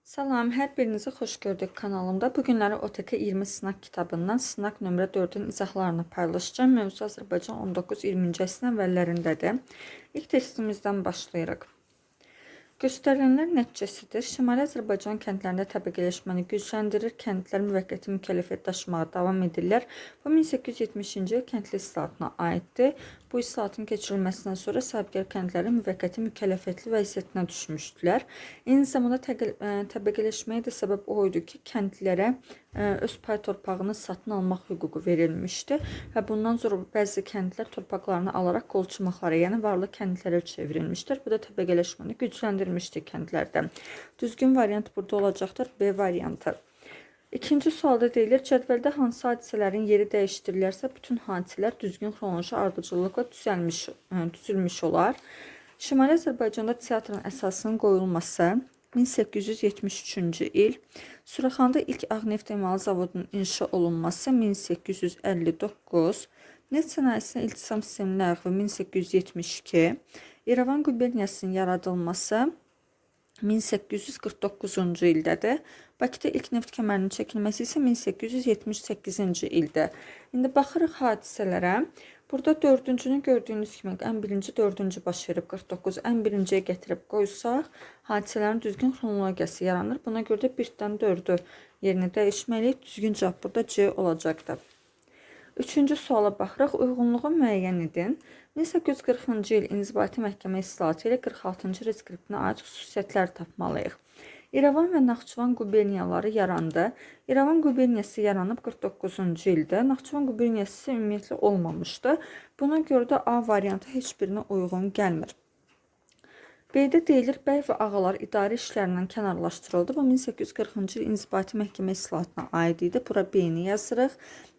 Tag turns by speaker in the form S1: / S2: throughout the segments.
S1: Salam, hər birinizi xoş gördük kanalımda. Bugünləri OTK 20 sınaq kitabından sınaq nömrə 4-ün izahlarını paylaşacağım. Mövzu Azərbaycan 19-20-ci əsrin əvvəllərindədir. İlk testimizdən başlayırıq. Göstərilənlər nəticəsidir. Şimali Azərbaycan kəndlərində təbəqələşməni gücləndirir, kəndlər müvəqqəti mükəlləfiyyət daşımağa davam edirlər. Bu 1870-ci il kəndli islahatına aiddir. Bu islahatın keçirilməsindən sonra sahibkar kəndlərin müvəqqəti mükəlləfiyyətli vəziyyətinə düşmüşdülər. Eyni zamanda təbəqələşməyə də səbəb o idi ki, kəndlilərə öz pay torpağını satın almaq hüququ verilmişdi və bundan sonra bəzi kəndlər torpaqlarını alaraq qolçumaqlara, yəni varlı kəndlərə çevrilmişdir. Bu da təbəqələşməni gücləndirmişdi kəndlərdə. Düzgün variant burada olacaqdır, B variantı. İkinci sualda deyilir, cədvəldə hansı hadisələrin yeri dəyişdirilərsə, bütün hadisələr düzgün xronoloji ardıcıllıqla düzülmüş olar. Şimali Azərbaycanda teatrın əsasının qoyulması 1873-cü il, Suraxanda ilk ağ neft emalı zavodunun inşa olunması 1859, neft sənayesinə iltisam sisteminin ləğvi 1872, İrəvan quberniyasının yaradılması 1849-cu ildədir. Bakıda ilk neft kəmərinin çəkilməsi isə 1878-ci ildə. İndi baxırıq hadisələrə. Burada dördüncünü gördüyünüz kimi ən birinci dördüncü baş verib 49, ən birinciyə gətirib qoysaq, hadisələrin düzgün xronologiyası yaranır. Buna görə də 1-dən 4-ü yerini dəyişməliyik. Düzgün cavab burada C olacaqdır. Üçüncü suala baxırıq. Uyğunluğu müəyyən edin. 1840-cı il İnzibati Məhkəmə islahatı ilə 46-cı reskriptinə aid xüsusiyyətlər tapmalıyıq. İrəvan və Naxçıvan quberniyaları yarandı. İrəvan quberniyası yaranıb 49-cu ildə. Naxçıvan quberniyası ümumiyyətlə olmamışdı. Buna görə də A variantı heç birinə uyğun gəlmir. B-də deyilir, bəy və ağalar idarə işlərindən kənarlaşdırıldı. Bu 1840-cı il İnzibati Məhkəmə islahatına aid idi. Bura B-ni yazırıq.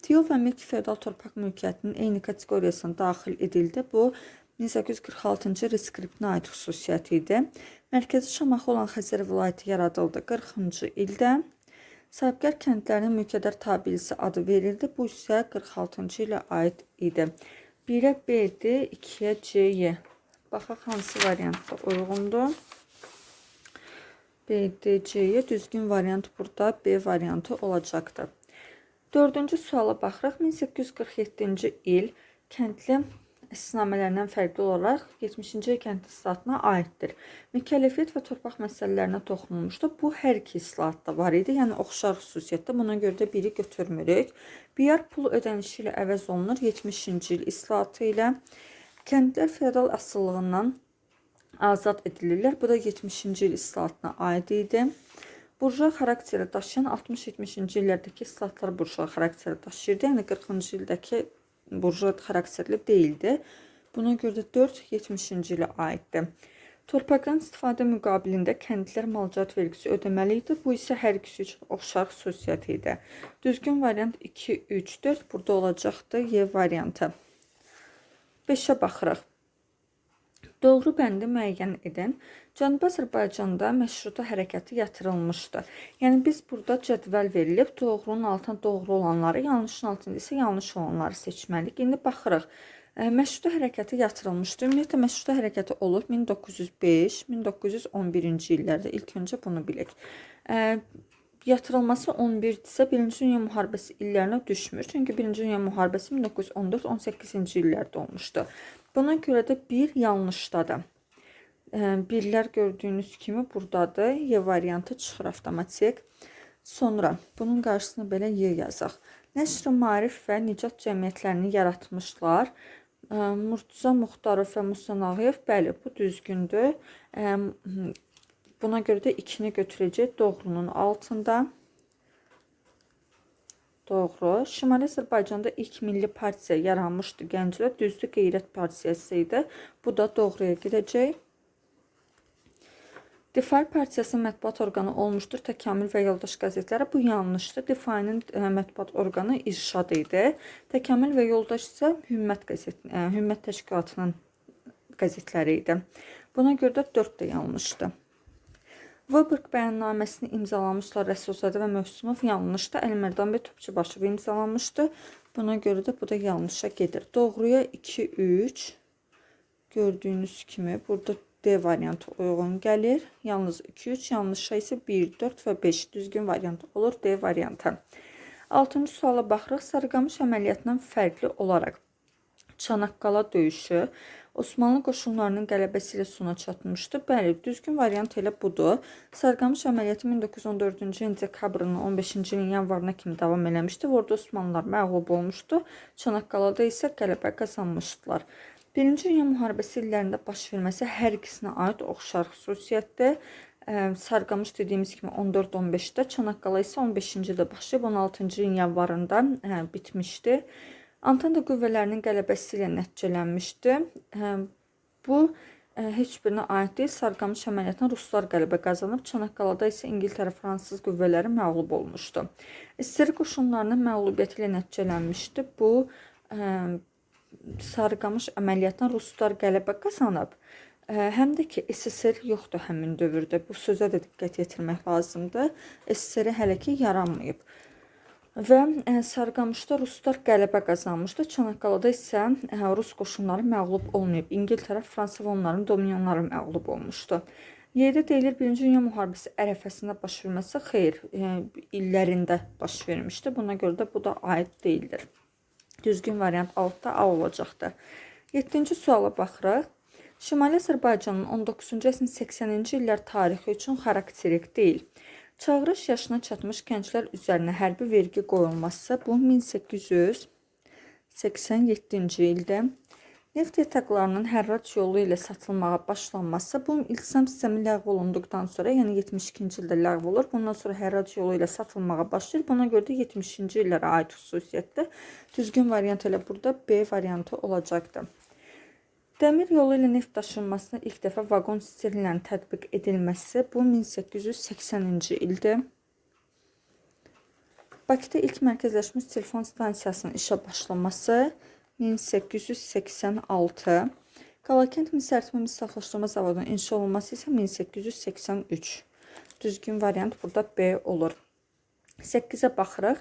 S1: Tiyol və mülk feodal torpaq mülkiyyətinin eyni kateqoriyasına daxil edildi. Bu 1846-cı reskriptinə aid xüsusiyyət idi. Mərkəzi Şamaxı olan Xəzər vilayəti yaradıldı 40-cı ildə. Sahibkar kəndlərinin mülkədar tabilisi adı verildi. Bu isə 46-cı ilə aid idi. 1-ə B-dir, 2-yə C-yə. Baxaq hansı variantda uyğundur. B, D, C-yə düzgün variant burada B variantı olacaqdır. Dördüncü suala baxırıq. 1847-ci il kəndli əsnamələrindən fərqli olaraq 70-ci il kəndli islahatına aiddir. Mükəlləfiyyət və torpaq məsələlərinə toxunulmuşdu. Bu hər iki islahatda var idi. Yəni oxşar xüsusiyyətdə. Buna görə də biri götürmürük. Biyar pulu ödənişi ilə əvəz olunur 70-ci il islahatı ilə. Kəndlər feodal asıllığından azad edilirlər. Bu da 70-ci il islahatına aid idi. Burjua xarakteri daşıyan 60-70-ci illərdəki islahatlar burjua xarakteri daşıyırdı. Yəni 40-cı ildəki burjua xarakterli deyildi. Buna görə də 4 70-ci ilə aiddir. Torpaqdan istifadə müqabilində kəndlilər malcat vergisi ödəməli idi. Bu isə hər ikisi üçün oxşar xüsusiyyət idi. Düzgün variant 2, 3, 4 burada olacaqdır. Y variantı. 5-ə baxırıq. Doğru bəndi müəyyən edin. Cənubi Azərbaycanda məşruta hərəkəti yatırılmışdı. Yəni biz burada cədvəl verilib, doğrunun altına doğru olanları, yanlışın altında isə yanlış olanları seçməliyik. İndi baxırıq. Məşruta hərəkəti yatırılmışdı. Ümumiyyətlə məşruta hərəkəti olub 1905-1911-ci illərdə. İlk öncə bunu bilək. Yatırılması 11-dirsə, 1-ci Dünya müharibəsi illərinə düşmür. Çünki 1-ci Dünya müharibəsi 1914-18-ci illərdə olmuşdu. Buna görə də bir yanlışdadır. Birlər gördüyünüz kimi buradadır. Y variantı çıxır avtomatik. Sonra bunun qarşısına belə Y yazaq. Nəşr-i Maarif və Nicat cəmiyyətlərini yaratmışlar. Murtuza Muxtarov və Musa Nağıyev, bəli, bu düzgündür. Buna görə də 2-ni götürəcək doğrunun altında. Doğru. Şimali Azərbaycanda ilk milli partiya yaranmışdı. Gənclər düzdür, Qeyrət partiyası idi. Bu da doğruya gedəcək. Difai partiyasının mətbuat orqanı olmuşdur. Təkamül və Yoldaş qəzetləri. Bu yanlışdır. Difainin mətbuat orqanı İrşad idi. Təkamül və Yoldaş isə Hümmət təşkilatının qəzetləri idi. Buna görə də 4 də yanlışdır. Vöbrq bəyannaməsini imzalamışlar Rəsulzadə və Mövsümov, yanlışdır. Əlimərdan bəy Topçubaşov imzalamışdı. Buna görə də bu da yanlışa gedir. Doğruya 2, 3 gördüyünüz kimi burada D variantı uyğun gəlir. Yalnız 2-3, yanlış şey isə 1, 4 və 5 düzgün variant olur D variantı. 6-cı suala baxırıq. Sarıqamış əməliyyatından fərqli olaraq Çanaqqala döyüşü Osmanlı qoşunlarının qələbəsi ilə sona çatmışdı. Bəli, düzgün variant elə budur. Sarıqamış əməliyyatı 1914-cü ilin dekabrının 15-ci ilin yanvarına kimi davam eləmişdi. Orada Osmanlılar məğlub olmuşdu. Çanaqqalada isə qələbə qazanmışdılar. Birinci Dünya müharibəsi illərində baş verməsi hər ikisinə aid oxşar xüsusiyyətdir. Sarıqamış dediyimiz kimi 14-15-də, Çanaqqala isə 15-ci ildə başlayıb 16-cı ilin yanvarında bitmişdi. Antanta qüvvələrinin qələbəsi ilə nəticələnmişdi. Bu heç birinə aid deyil. Sarıqamış əməliyyatına ruslar qələbə qazanıb, Çanaqqalada isə İngiltərə, fransız qüvvələri məğlub olmuşdu. SSR qoşunlarının məğlubiyyəti ilə nəticələnmişdi. Bu Sarıqamış əməliyyatına ruslar qələbə qazanıb. Həm də ki, SSR yoxdur həmin dövrdə. Bu sözə də diqqət yetirmək lazımdır. SSR hələ ki yaranmayıb. Və Sarıqamışda ruslar qələbə qazanmışdı. Çanaqqalada isə rus qoşunları məğlub olmayıb. İngiltərə, Fransa və onların dominionları məğlub olmuşdu. Yerdə deyilir, 1-ci Dünya müharibəsi ərəfəsində baş verməsi xeyr, illərində baş vermişdi. Buna görə də bu da aid deyildir. Düzgün variant altda A olacaqdır. 7-ci suala baxırıq. Şimali Azərbaycanın 19-cu əsrin 80-ci illər tarixi üçün xarakterik deyil. Çağırış yaşına çatmış gənclər üzərinə hərbi vergi qoyulması bu 1887-ci ildə neft yataqlarının hərrac yolu ilə satılmağa başlanması bu iltisam sistemi ləğv olunduqdan sonra, yəni 72-ci ildə ləğv olur. Bundan sonra hərrac yolu ilə satılmağa başlayır. Buna görə də 70-ci illərə aid xüsusiyyətdir. Düzgün variant elə burada B variantı olacaqdır. Dəmir yolu ilə neft daşınmasına ilk dəfə vaqon sistemi ilə tətbiq edilməsi bu 1880-ci ildir. Bakıda ilk mərkəzləşmiş telefon stansiyasının işə başlaması 1886. Qalakənd Misərtmə Misaflaşdırma Zavodunun inşa olunması isə 1883. Düzgün variant burada B olur. 8-ə baxırıq.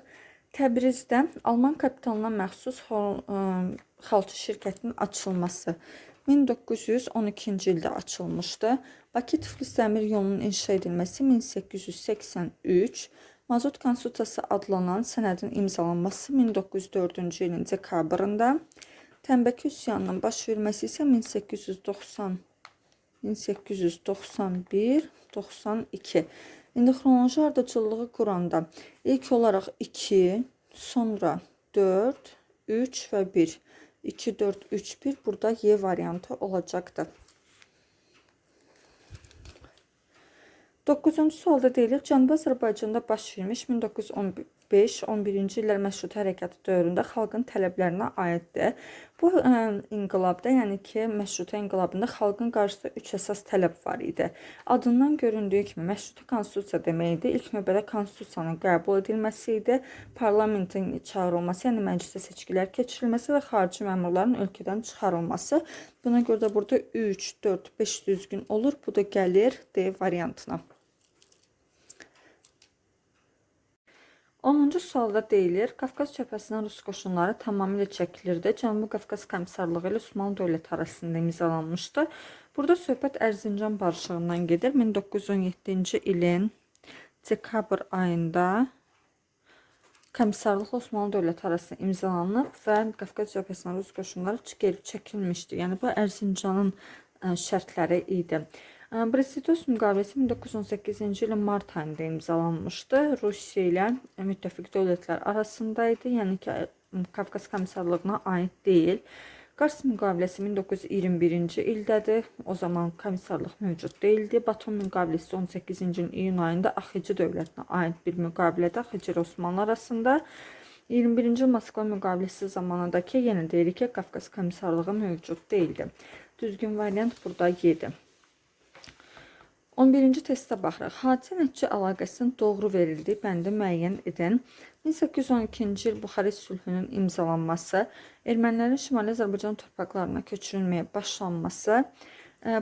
S1: Təbrizdə Alman kapitalına məxsus xalçı şirkətinin açılması 1912-ci ildə açılmışdı. Bakı-Tiflis dəmir yolunun inşa edilməsi 1883. Mazot konstitusiyası adlanan sənədin imzalanması 1904-cü ilin dekabrında. Tənbəki üsyanının baş verməsi isə 1891-92. İndi xronoloji ardıcıllığı quranda ilk olaraq 2, sonra 4, 3 və 1. 2, 4, 3, 1 burada Y variantı olacaqdır. 9-cu sualda deyilir, Cənubi Azərbaycanda baş vermiş 1915-11-ci illər məşrutə hərəkatı dövründə xalqın tələblərinə aiddir. Bu inqilabda, yəni ki, məşrutə inqilabında xalqın qarşısında 3 əsas tələb var idi. Adından göründüyü kimi məşrutə konstitusiya deməkdir. İlk növbədə konstitusiyanın qəbul edilməsi idi, parlamentin çağırılması, yəni məclisə seçkilər keçirilməsi və xarici məmurların ölkədən çıxarılması. Buna görə də burada 3, 4, 5 düzgün olur. Bu da gəlir D variantına. 10-cu sualda deyilir, Qafqaz cəbhəsindən Rus qoşunları tamamilə çəkilirdi. Cənubi Qafqaz Komissarlığı ilə Osmanlı dövləti arasında imzalanmışdı. Burada söhbət Ərzincan barışığından gedir. 1917-ci ilin dekabr ayında Komissarlıqla Osmanlı dövləti arasında imzalanıb və Qafqaz cəbhəsindən Rus qoşunları geri çəkilmişdi. Yəni bu Ərzincanın şərtləri idi. Brest-Litovsk müqaviləsi 1918-ci ilin mart ayında imzalanmışdı. Rusiya ilə müttəfiq dövlətlər arasındaydı. Yəni ki, Qafqaz Komissarlığına aid deyil. Qars müqaviləsi 1921-ci ildədir. O zaman komissarlıq mövcud deyildi. Batum müqaviləsi 18-ci ilin iyun ayında AXC dövlətinə aid bir müqavilədə AXC ilə Osmanlı arasında. 21-ci Moskva müqaviləsi zamanındakı yenə deyirik ki, Qafqaz Komissarlığı mövcud deyildi. Düzgün variant burada 7. 11-ci testə baxırıq. Hadisə nəticə əlaqəsinin doğru verildiyi bəndi müəyyən edin. 1812-ci il Buxarest sülhünün imzalanması, ermənilərin Şimali Azərbaycan torpaqlarına köçürülməyə başlanması.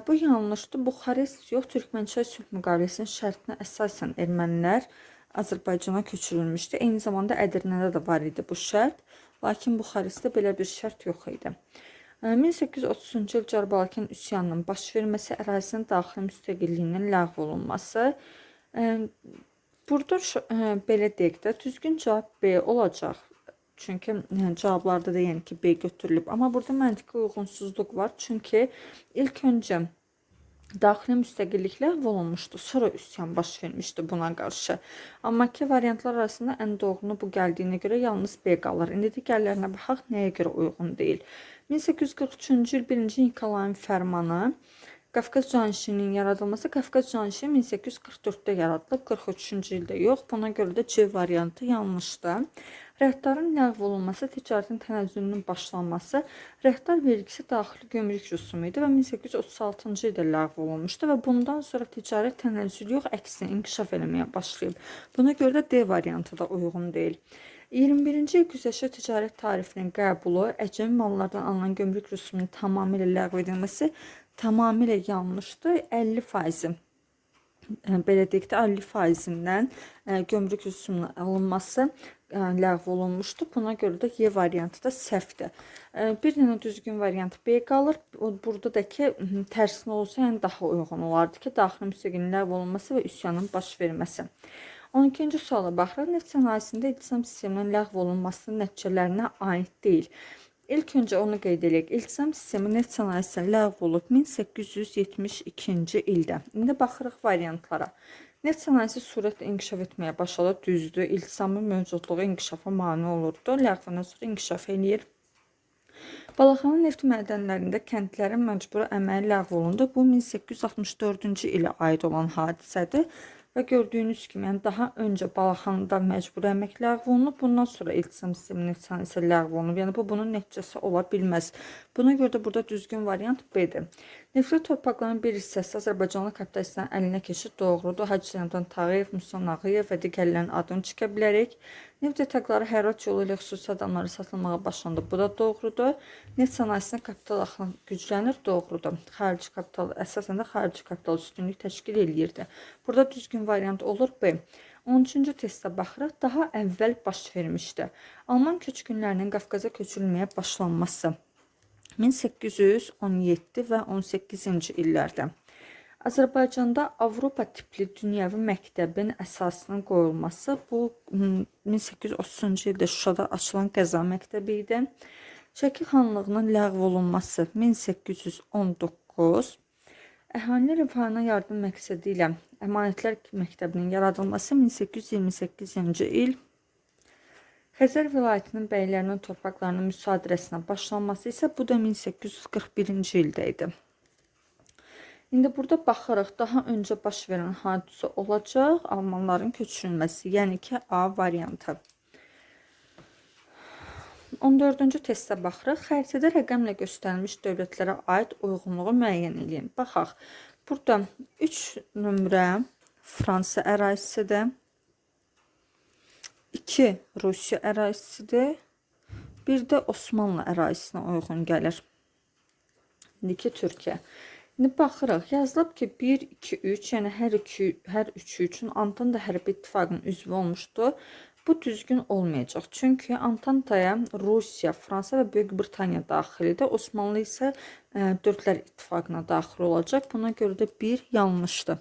S1: Bu yanlışdır. Buxarest yox, Türkmənçay sülh müqaviləsinin şərtinə əsasən ermənilər Azərbaycana köçürülmüşdü. Eyni zamanda Ədirnədə də var idi bu şərt. Lakin Buxarestdə belə bir şərt yox idi. 1830-cu il Carbalakan üsyanının baş verməsi, ərazinin daxili müstəqilliyinin ləğv olunması. Burada belə deyək də, düzgün cavab B olacaq. Çünki cavablarda da yəni ki B götürülüb. Amma burada məntiqi uyğunsuzluq var. Çünki ilk öncə daxili müstəqillik ləğv olunmuşdu, sonra üsyan baş vermişdi buna qarşı. Amma ki variantlar arasında ən doğrunu bu gəldiyinə görə yalnız B qalır. İndi digərlərinə baxaq, nəyə görə uyğun deyil. 1843-cü il 1-ci Nikolayın fərmanı, Qafqaz canişininin yaradılması. Qafqaz canişini 1844-də yaradılıb, 43-cü ildə yox. Buna görə də C variantı yanlışdır. Rəhddarın ləğv olunması, ticarətin tənəzzülünün başlanması. Rəhdar vergisi daxili gömrük rüsumu idi və 1836-cı ildə ləğv olunmuşdu və bundan sonra ticarət tənəzzül yox, əksinə inkişaf eləməyə başlayıb. Buna görə də D variantı da uyğun deyil. 21-ci il güzəştli ticarət tarifinin qəbulu, əcəmi mallardan alınan gömrük rüsumunun tamamilə ləğv edilməsi tamamilə yanlışdır. 50%, belə deyək də 50%-dən gömrük rüsumunun alınması ləğv olunmuşdu. Buna görə də Y variantı da səhvdir. Bir dənə düzgün variant B qalır. Burada da ki, tərsinə olsa yəni daha uyğun olardı ki, daxili müstəqilliyin ləğv olunması və üsyanın baş verməsi. 12-ci suala baxırıq. Neft sənayesində iltisam sisteminin ləğv olunmasının nəticələrinə aid deyil. İlk öncə onu qeyd edək. İltisam sistemi neft sənayesində ləğv olub 1872-ci ildə. İndi baxırıq variantlara. Neft sənayesi sürətlə inkişaf etməyə başladı. Düzdür. İltisamın mövcudluğu inkişafa mane olurdu. Ləğvəndən sonra inkişaf eləyir. Balaxanı neft mədənlərində kəndlərin məcburi əməyi ləğv olundu. Bu 1864-cü ilə aid olan hadisədir. Və gördüyünüz kimi, yəni daha öncə Balaxanıda məcburi əmək ləğv olunub, bundan sonra iltisam sisteminin neft ləğv olunub. Yəni bu bunun nəticəsi ola bilməz. Buna görə də burada düzgün variant B-dir. Neftli torpaqların bir hissəsi Azərbaycanlı kapitalistlərin əlinə keçir, doğrudur. Hacı Sələm Tağıyev, Musa Nağıyev və digərlərin adını çıxa bilərik. Neft yataqları hərrat yolu ilə xüsusi adamlara satılmağa başlandı. Bu da doğrudur. Neft sənayesinə kapital axını güclənir, doğrudur. Xarici kapital, əsasən də xarici kapital üstünlük təşkil eləyirdi. Burada düzgün variant olur B. 13-cü testə baxırıq. Daha əvvəl baş vermişdi. Alman köçkünlərinin Qafqaza köçürülməyə başlanması 1817 və 18-ci illərdə. Azərbaycanda Avropa tipli dünyəvi məktəbin əsasının qoyulması, bu 1830-cu ildə Şuşada açılan qəza məktəbi idi. Şəki xanlığının ləğv olunması 1819. Əhalinin rifahına yardım məqsədi ilə əmanətlər məktəbinin yaradılması 1828-ci il. Xəzər vilayətinin bəylərinin torpaqlarının müsadirəsinə başlanması isə bu da 1841-ci ildə idi. İndi burada baxırıq, daha öncə baş verən hadisə olacaq, almanların köçürülməsi, yəni ki, A variantı. 14-cü testə baxırıq. Xəritədə rəqəmlə göstərilmiş dövlətlərə aid uyğunluğu müəyyən edin. Baxaq, burada 3 nömrə Fransa ərazisidir, 2 Rusiya ərazisidir, bir də Osmanlı ərazisinə uyğun gəlir. İndi ki, Türkiyə. İndi baxırıq, yazılıb ki 1, 2, 3, yəni hər üçü üçün Antanta hərbi ittifaqının üzvü olmuşdu. Bu düzgün olmayacaq. Çünki Antantaya Rusiya, Fransa və Böyük Britaniya daxilidir. Osmanlı isə Dördlər ittifaqına daxil olacaq. Buna görə də 1 yanlışdır.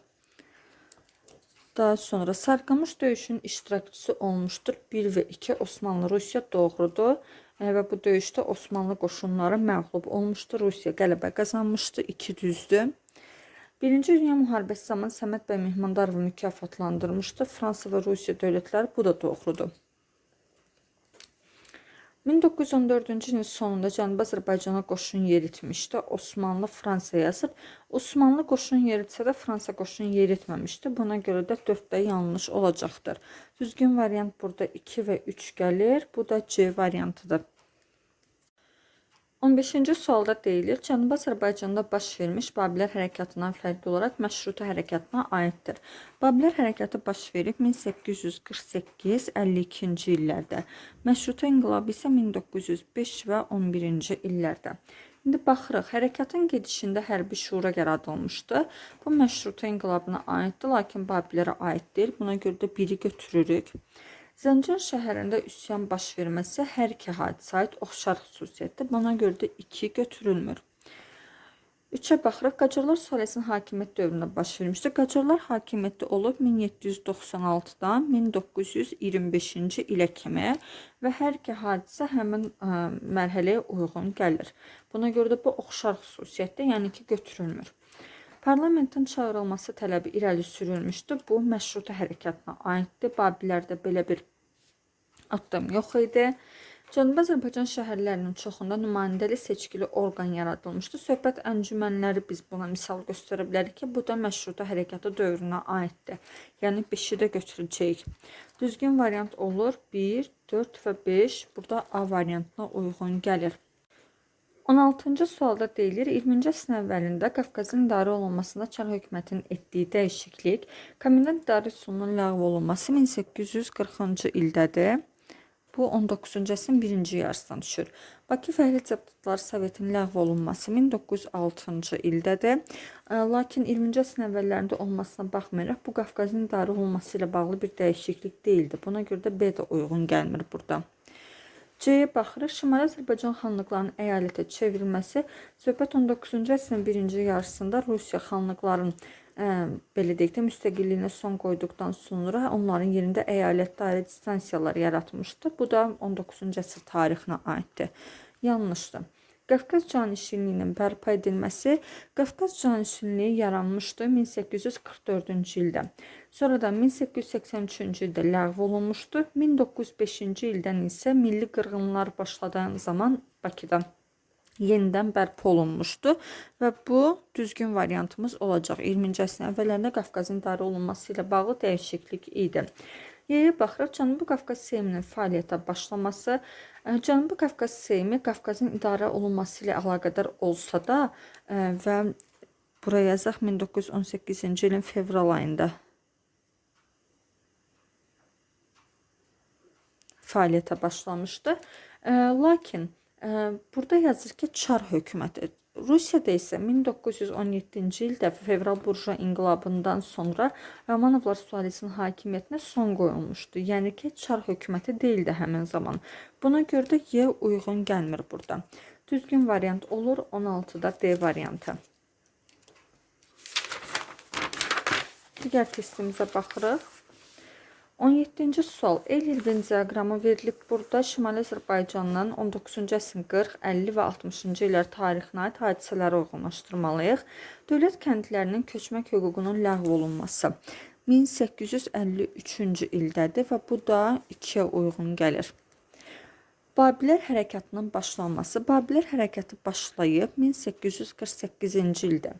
S1: Daha sonra Sarıqamış döyüşünün iştirakçısı olmuşdur. 1 və 2 Osmanlı, Rusiya doğrudur. Və bu döyüşdə Osmanlı qoşunları məğlub olmuşdu. Rusiya qələbə qazanmışdı. 2 düzdür. Birinci Dünya müharibəsi zamanı Səməd bəy Mehmandarovu mükafatlandırmışdı. Fransa və Rusiya dövlətləri, bu da doğrudur. 1914-cü ilin sonunda Cənubi Azərbaycana qoşun yeritmişdi. Osmanlı Fransaya yazıb. Osmanlı qoşun yeritsə də Fransa qoşun yeritməmişdi. Buna görə də 4-də yanlış olacaqdır. Düzgün variant burada 2 və 3 gəlir. Bu da C variantıdır. 15-ci sualda deyilir, Cənubi Azərbaycanda baş vermiş Babillər hərəkatından fərqli olaraq məşruta hərəkatına aiddir. Babillər hərəkatı baş verib 1848-52-ci illərdə. Məşruta inqilabı isə 1905 və 11-ci illərdə. İndi baxırıq, hərəkatın gedişində hərbi şura yaradılmışdı. Bu məşruta inqilabına aiddir, lakin Babillərə aid deyil. Buna görə də biri götürürük. Zəncər şəhərində üsyan baş verməsi hər iki hadisə aid oxşar xüsusiyyətdir. Buna görə də 2 götürülmür. 3-ə baxırıq. Qacarlar sülaləsinin hakimiyyət dövründə baş vermişdir. Qacarlar hakimiyyəti olub 1796-dan 1925-ci ilə kimi və hər iki hadisə həmin mərhələyə uyğun gəlir. Buna görə də bu oxşar xüsusiyyətdir, yəni ki, götürülmür. Parlamentin çağırılması tələbi irəli sürülmüşdür. Bu, məşruta hərəkatına aiddir. Babillərdə belə bir addım yox idi. Cənubi Azərbaycan şəhərlərinin çoxunda nümayəndəli seçkili orqan yaradılmışdı. Söhbət əncümənləri biz buna misal göstərə bilərik ki, bu da məşruta hərəkatı dövrünə aiddir. Yəni 5-i də götürəcəyik. Düzgün variant olur 1, 4 və 5. Burada A variantına uyğun gəlir. 16-cı sualda deyilir, 20-ci əsrin əvvəlində Qafqazın idarə olunmasında Çar hökumətinin etdiyi dəyişiklik, komendant idarə üsulunun ləğv olunması 1840-cı ildədir. Bu 19-cu əsrin birinci yarısına düşür. Bakı Fəhli Deputatlar Sovetinin ləğv olunması 1906-cı ildədir. Lakin 20-ci əsrin əvvəllərində olmasına baxmayaraq, bu Qafqazın idarə olunması ilə bağlı bir dəyişiklik deyildi. Buna görə də B də uyğun gəlmir burada. C-yə baxırıq. Şimali Azərbaycan xanlıqlarının əyalətə çevrilməsi söhbət 19-cu əsrin birinci yarısında Rusiya xanlıqların belə deyək də müstəqilliyinə son qoyduqdan sonra onların yerində əyalət dairə distansiyalar yaratmışdı. Bu da 19-cu əsr tarixinə aiddir. Yanlışdır. Qafqaz canişinliyinin bərpa edilməsi, Qafqaz canişinliyi yaranmışdı 1844-cü ildə. Sonradan 1883-cü ildə ləğv olunmuşdu. 1905-ci ildən isə milli qırğınlar başladığı zaman Bakıda yenidən bərpa olunmuşdu və bu düzgün variantımız olacaq. 20-ci əsrin əvvəllərində Qafqazın idarə olunması ilə bağlı dəyişiklik idi. Y'yə baxırıq. Cənubi Qafqaz Seyminin fəaliyyətə başlaması. Cənubi Qafqaz Seymi Qafqazın idarə olunması ilə əlaqədar olsa da və buraya yazaq 1918-ci ilin fevral ayında fəaliyyətə başlamışdı. Lakin burada yazır ki, Çar hökuməti. Rusiyada isə 1917-ci ildə fevral burjua inqilabından sonra Romanovlar sülaləsinin hakimiyyətinə son qoyulmuşdu. Yəni ki, Çar hökuməti deyildi həmin zaman. Buna görə də Y uyğun gəlmir burada. Düzgün variant olur 16-da D variantı. Digər testimizə baxırıq. 17-ci sual. El-İlvin diaqramı verilib. Burada Şimali Azərbaycandan 19-cu əsrin 40, 50 və 60-cı illər tarixinə aid hadisələri uyğunlaşdırmalıyıq. Dövlət kəndlərinin köçmək hüququnun ləğv olunması 1853-cü ildədir və bu da 2-yə uyğun gəlir. Babillər hərəkatının başlanması. Babillər hərəkatı başlayıb 1848-ci ildə.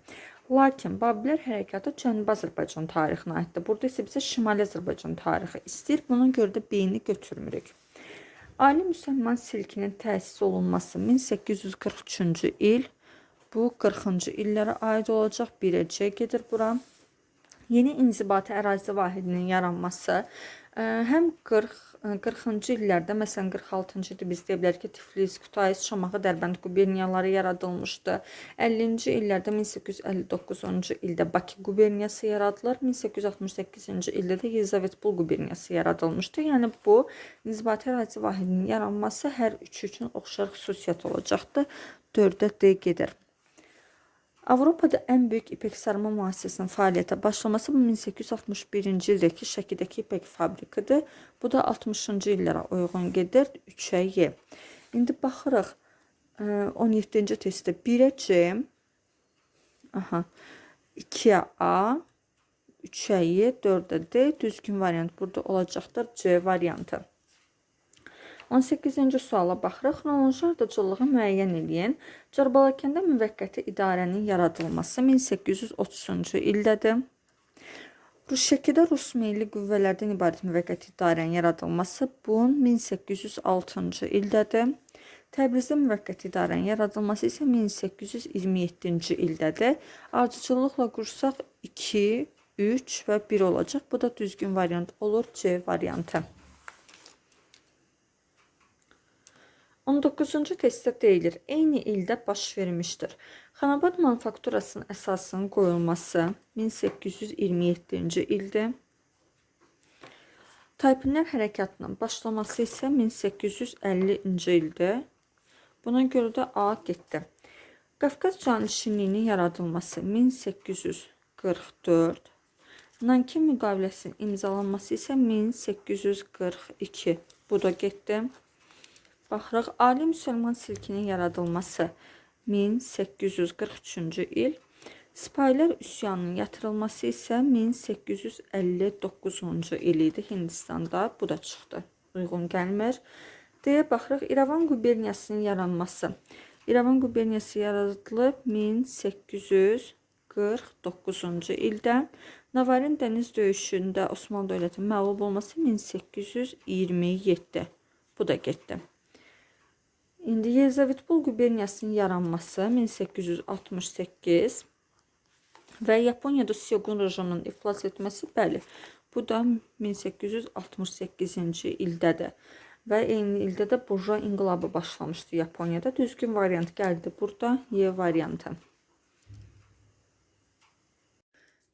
S1: Lakin Babillər hərəkatı Cənubi Azərbaycan tarixinə aiddir. Burada isə bizə Şimali Azərbaycan tarixi istəyir. Buna görə də B-ni götürmürük. Ali Müsəlman silkinin təsis olunması 1843-cü il. Bu 40-cı illərə aid olacaq. 1-ə C gedir bura. Yeni inzibati ərazi vahidinin yaranması həm 40-cı illərdə, məsələn 46-cı ildə biz deyə bilərik ki, Tiflis, Kütahya, Şamaxı, Dərbənd quberniyaları yaradılmışdı. 50-ci illərdə 1859-cu ildə Bakı quberniyası yaradılır. 1868-ci ildə də Yelizavetpol quberniyası yaradılmışdı. Yəni bu inzibati ərazi vahidinin yaranması hər üçü üçün oxşar xüsusiyyət olacaqdır. 4-də D gedir. Avropada ən böyük ipək sarma müəssisəsinin fəaliyyətə başlaması 1861-ci ildəki Şəkidəki ipək fabrikıdır. Bu da 60-cı illərə uyğun gedir. 3-ə Y. İndi baxırıq 17-ci testdə 1-ə C, 2-ə A, 3-ə Y, 4-ə D. Düzgün variant burada olacaqdır. C variantı. 18-ci suala baxırıq. Xronoloji ardıcıllığı müəyyən edin. Carbələkəndə müvəqqəti idarənin yaradılması 1830-cu ildədir. Şəkidə Rus milli qüvvələrdən ibarət müvəqqəti idarənin yaradılması bu 1806-cı ildədir. Təbrizdə müvəqqəti idarənin yaradılması isə 1827-ci ildədir. Ardıcıllıqla qursaq 2, 3 və 1 olacaq. Bu da düzgün variant olur. C variantı. 19-cu testdə deyilir, eyni ildə baş vermişdir. Xanabad manufakturasının əsasının qoyulması 1827-ci ildir. Taypinlər hərəkatının başlaması isə 1850-ci ildir. Buna görə də A getdi. Qafqaz canişinliyinin yaradılması 1844. Nankin müqaviləsinin imzalanması isə 1842. Bu da getdi. Baxırıq, Ali Müsəlman silkinin yaradılması 1843-cü il. Sipahilər üsyanının yatırılması isə 1859-cu il idi Hindistanda. Bu da çıxdı. Uyğun gəlmir. Deyə baxırıq, İrəvan quberniyasının yaranması. İrəvan quberniyası yaradılıb 1849-cu ildə. Navarin dəniz döyüşündə Osmanlı dövlətinin məğlub olması 1827. Bu da getdi. İndi Yelizavetpol quberniyasının yaranması 1868 və Yaponiyada Syogun rejiminin iflas etməsi, bəli, bu da 1868-ci ildədir. Və eyni ildə də burjua inqilabı başlamışdı Yaponiyada. Düzgün variant gəldi burada, Y variantı.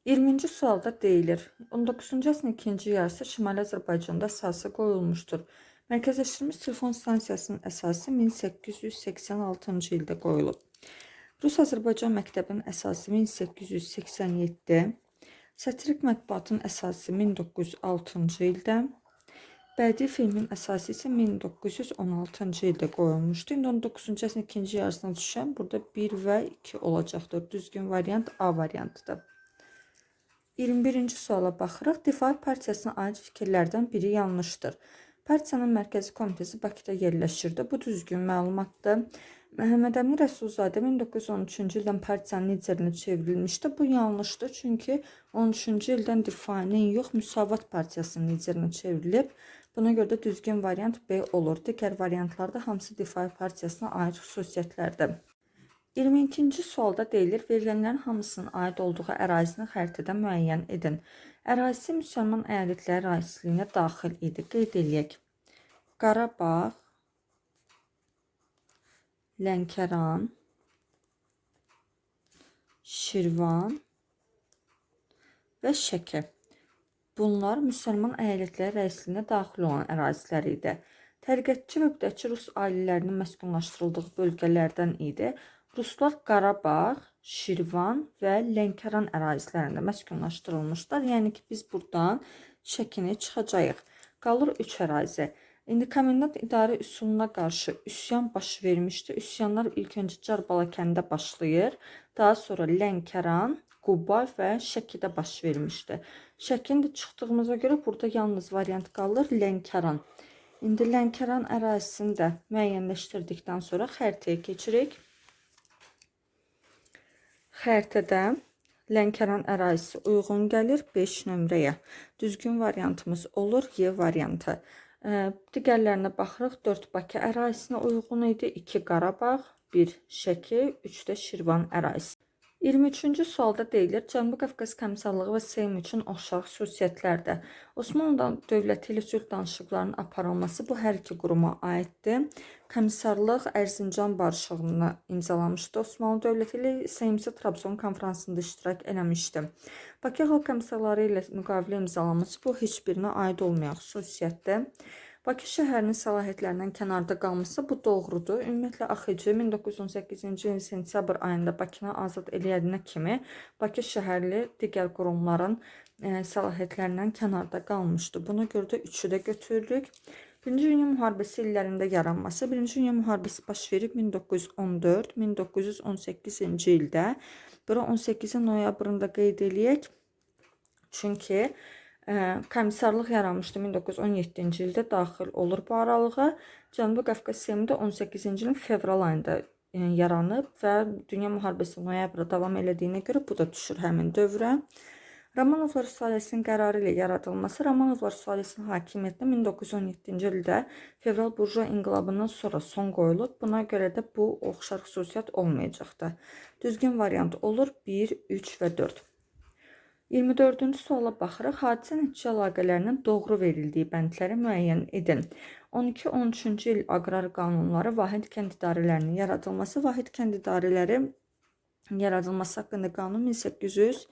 S1: 20-ci sualda deyilir, 19-cu əsrin ikinci yarısı Şimali Azərbaycanda əsası qoyulmuşdur. Mərkəzləşdirilmiş telefon stansiyasının əsası 1886-cı ildə qoyulub. Rus-Azərbaycan məktəbinin əsası 1887, satirik mətbuatın əsası 1906-cı ildə, bədii filmin əsası isə 1916-cı ildə qoyulmuşdu. İndi 19-cu əsrin ikinci yarısına düşən burada 1 və 2 olacaqdır. Düzgün variant A variantıdır. 21-ci suala baxırıq. Difai Partiyasına aid fikirlərdən biri yanlışdır. Partiyanın mərkəzi komitesi Bakıda yerləşirdi. Bu düzgün məlumatdır. Məhəmməd Əmin Rəsulzadə 1913-cü ildən partiyanın liderinə çevrilmişdi. Bu yanlışdır, çünki 13-cü ildən Difainin yox, Müsavat Partiyasının liderinə çevrilib. Buna görə də düzgün variant B olur. Digər variantlarda hamısı Difai Partiyasına aid xüsusiyyətlərdir. 22-ci sualda deyilir, verilənlərin hamısının aid olduğu ərazini xəritədə müəyyən edin. Ərazisi müsəlman əyalətləri raisliyinə daxil idi. Qeyd eləyək. Qarabağ, Lənkəran, Şirvan və Şəki. Bunlar müsəlman əyalətləri raisliyinə daxil olan ərazilər idi. Təriqətçi və bidətçi rus ailələrinin məskunlaşdırıldığı bölgələrdən idi. Ruslar Qarabağ, Şirvan və Lənkəran ərazilərində məskunlaşdırılmışlar. Yəni ki, biz buradan Şəkini çıxacağıq. Qalır 3 ərazi. İndi komendant idarə üsuluna qarşı üsyan baş vermişdi. Üsyanlar ilk öncə Carbala kəndə başlayır. Daha sonra Lənkəran, Qubay və Şəkidə baş vermişdi. Şəkində çıxdığımıza görə burada yalnız variant qalır Lənkəran. İndi Lənkəran ərazisini də müəyyənləşdirdikdən sonra xəritəyə keçirik. Xəritədə Lənkəran ərazisi uyğun gəlir 5 nömrəyə. Düzgün variantımız olur Y variantı. Digərlərinə baxırıq. 4 Bakı ərazisinə uyğun idi. 2 Qarabağ, 1 Şəki, 3 də Şirvan ərazisi. 23-cü sualda deyilir, Cənubi Qafqaz Komissarlığı və Seym üçün oxşar xüsusiyyətlərdir. Osmanlı dövləti ilə sülh danışıqlarının aparılması bu hər iki quruma aiddir. Komissarlıq Ərzincan barışığını imzalamışdı. Osmanlı dövləti ilə Seym isə Trabzon konfransında iştirak eləmişdi. Bakı Xalq Komissarları ilə müqavilə imzalanması bu heç birinə aid olmayan xüsusiyyətdir. Bakı şəhərinin səlahiyyətlərindən kənarda qalması bu doğrudur. Ümumiyyətlə AXC 1918-ci ilin sentyabr ayında Bakını azad eləyənə kimi Bakı şəhərli digər qurumların səlahiyyətlərindən kənarda qalmışdı. Buna görə də 3-ü də götürürük. 1-ci Dünya müharibəsi illərində yaranması. 1-ci Dünya müharibəsi baş verib 1914-1918-ci ildə. Bura 18 noyabrında qeyd eləyək. Çünki komissarlıq yaranmışdı 1917-ci ildə, daxil olur bu aralığa. Cənubi Qafqaz Seymi də 18-ci ilin fevral ayında yaranıb və Dünya müharibəsi noyabrda davam elədiyinə görə bu da düşür həmin dövrə. Romanovlar sülaləsinin qərarı ilə yaradılması. Romanovlar sülaləsinin hakimiyyətinə 1917-ci ildə fevral burjua inqilabından sonra son qoyulub. Buna görə də bu oxşar xüsusiyyət olmayacaqdır. Düzgün variant olur 1, 3 və 4. 24-cü suala baxırıq. Hadisə nəticə əlaqələrinin doğru verildiyi bəndləri müəyyən edin. 12-13-cü il aqrar qanunları vahid kənd idarələrinin yaradılması. Vahid kənd idarələri yaradılması haqqında qanun 1860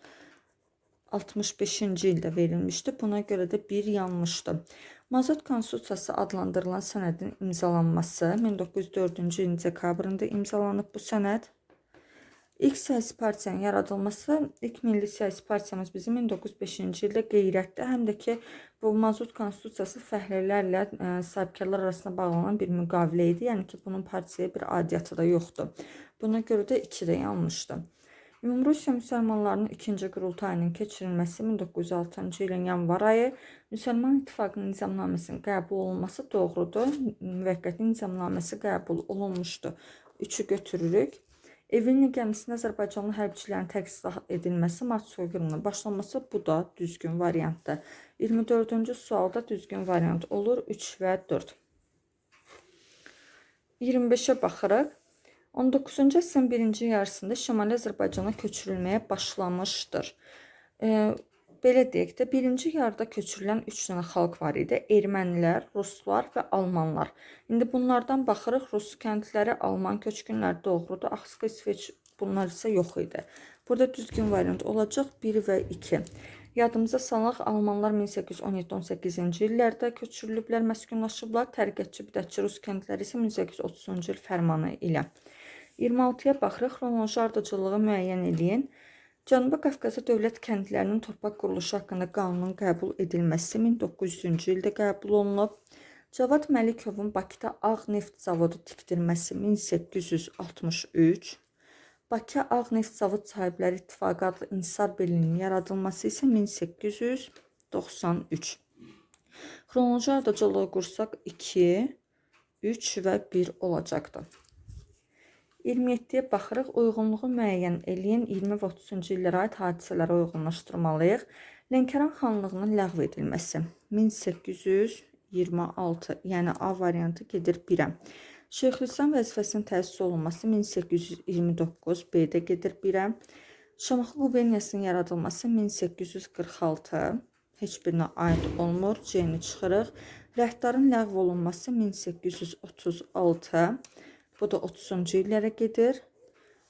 S1: 65-ci ildə verilmişdi. Buna görə də bir yanlışdır. Mazot Konstitusiyası adlandırılan sənədin imzalanması 1904-cü ilin dekabrında imzalanıb bu sənəd. İlk siyasi partiyanın yaradılması, ilk milli siyasi partiyamız bizim 1905-ci ildə qeyrətdə, həm də ki, bu Mazot Konstitusiyası fəhlələrlə sahibkarlar arasında bağlanan bir müqavilə idi. Yəni ki, bunun partiyaya bir adiyyatı da yoxdur. Buna görə də 2 də yanlışdır. Ümumrusiya müsəlmanlarının ikinci qurultayının keçirilməsi 1906-cı ilin yanvar ayı, Müsəlman İttifaqının nizamnaməsinin qəbul olunması doğrudur. Müvəqqəti nizamnaməsi qəbul olunmuşdur. 3-ü götürürük. Evinli gəmisində Azərbaycanlı hərbçilərin təqsirli edilməsi, mart soyqırımının başlanması, bu da düzgün variantdır. 24-cü sualda düzgün variant olur 3 və 4. 25-ə baxırıq. 19-cu əsrin birinci yarısında Şimali Azərbaycana köçürülməyə başlamışdır. Belə deyək də, birinci yarıda köçürülən 3 dənə xalq var idi. Ermənilər, ruslar və almanlar. İndi bunlardan baxırıq, rus kəndləri, alman köçkünlər doğrudur. Axsqa İsveç bunlar isə yox idi. Burada düzgün variant olacaq 1 və 2. Yadımıza salaq, almanlar 1817-18-ci illərdə köçürülüblər, məskunlaşıblar. Təriqətçi, bidətçi rus kəndləri isə 1830-cu il fərmanı ilə. 26-ya baxırıq, xronoloji ardıcılığı müəyyən edin. Cənubi Qafqazda dövlət kəndlərinin torpaq quruluşu haqqında qanunun qəbul edilməsi 1900-cü ildə qəbul olunub. Cavad Məlikovun Bakıda Ağ Neft Zavodu tikdirməsi 1863. Bakı Ağ Neft Zavod Sahibləri İttifaqı adlı İnsar Birliyinin yaradılması isə 1893. Xronoloji ardıcılığı qursaq 2, 3 və 1 olacaqdır. 27-yə baxırıq, uyğunluğu müəyyən eləyin 20 və 30-cu illərə aid hadisələrə uyğunlaşdırmalıyıq. Lənkəran xanlığının ləğv edilməsi 1826, yəni A variantı gedir 1-ə. Şeyxülislam vəzifəsinin təsis olunması 1829, B-də gedir 1-ə. Şamaxı quberniyasının yaradılması 1846, heç birinə aid olmur, C-ni çıxırıq. Rəhdarın ləğv olunması 1836, bu da 30-cu illərə gedir.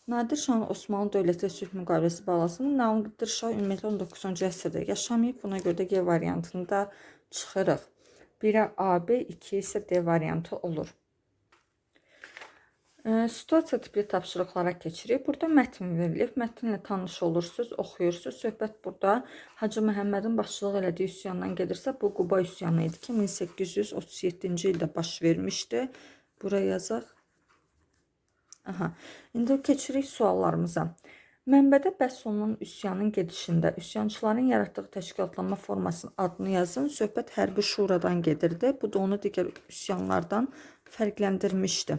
S1: Nadir Şahın Osmanlı dövləti sülh müqaviləsi bağlasının Nadir Şah ümumiyyətlə 19-cu əsrdə yaşamayıb. Buna görə də G variantını da çıxırıq. 1-ə A, B, 2 isə D variantı olur. Situasiya tipli tapşırıqlara keçirik. Burada mətn verilib. Mətnlə tanış olursunuz, oxuyursunuz. Söhbət burada Hacı Məhəmmədin başçılıq elədiyi üsyandan gedirsə, bu Quba üsyanı idi ki, 1837-ci ildə baş vermişdi. Buraya yazaq. İndi keçirik suallarımıza. Mənbədə bəhs olunan üsyanın gedişində üsyançıların yaratdığı təşkilatlanma formasının adını yazın. Söhbət hərbi şuradan gedirdi. Bu da onu digər üsyanlardan fərqləndirmişdi.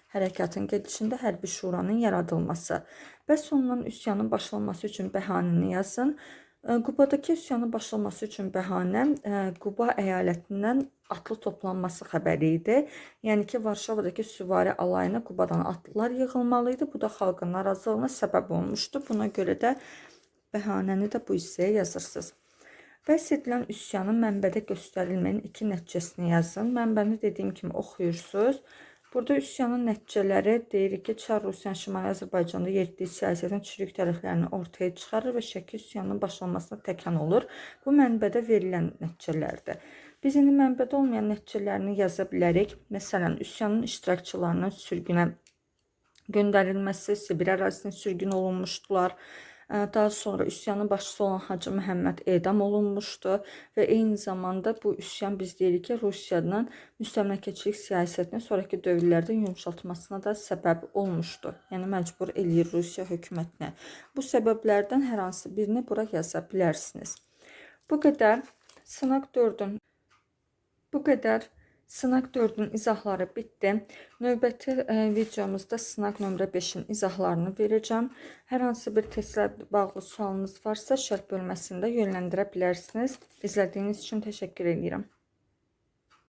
S1: Hərəkatın gedişində hərbi şuranın yaradılması. Bəhs olunan üsyanın başlanması üçün bəhanəni yazın. Qubadakı üsyanın başlaması üçün bəhanə Quba əyalətindən atlı toplanması xəbəri idi. Yəni ki, Varşavadakı süvari alayına Qubadan atlılar yığılmalıydı. Bu da xalqın narazılığına səbəb olmuşdu. Buna görə də bəhanəni də bu hissəyə yazırsınız. Bəhs edilən üsyanın mənbədə göstərilməyin 2 nəticəsini yazın. Mənbəni dediyim kimi oxuyursunuz. Burada üsyanın nəticələri deyirik ki, Çar Rusiyanın Şimali Azərbaycanda yerdiyi siyasətin çürük tərəflərini ortaya çıxarır və Şəki üsyanının başlanmasına təkan olur. Bu mənbədə verilən nəticələrdir. Biz indi mənbədə olmayan nəticələrini yaza bilərik. Məsələn, üsyanın iştirakçılarının sürgünə göndərilməsi, Sibir ərazisinə sürgün olunmuşdular. Daha sonra üsyanın başçısı olan Hacı Məhəmməd edam olunmuşdu və eyni zamanda bu üsyan biz deyirik ki, Rusiyanın müstəmləkəçilik siyasətinin sonraki dövrlərdə yumuşaltmasına da səbəb olmuşdu. Yəni məcbur eləyir Rusiya hökumətinə. Bu səbəblərdən hər hansı birini bura yaza bilərsiniz. Bu qədər Sınaq 4-ün izahları bitdi. Növbəti videomuzda sınaq nömrə 5-in izahlarını verəcəm. Hər hansı bir testlə bağlı sualınız varsa, şərh bölməsində yönləndirə bilərsiniz. İzlədiyiniz üçün təşəkkür edirəm.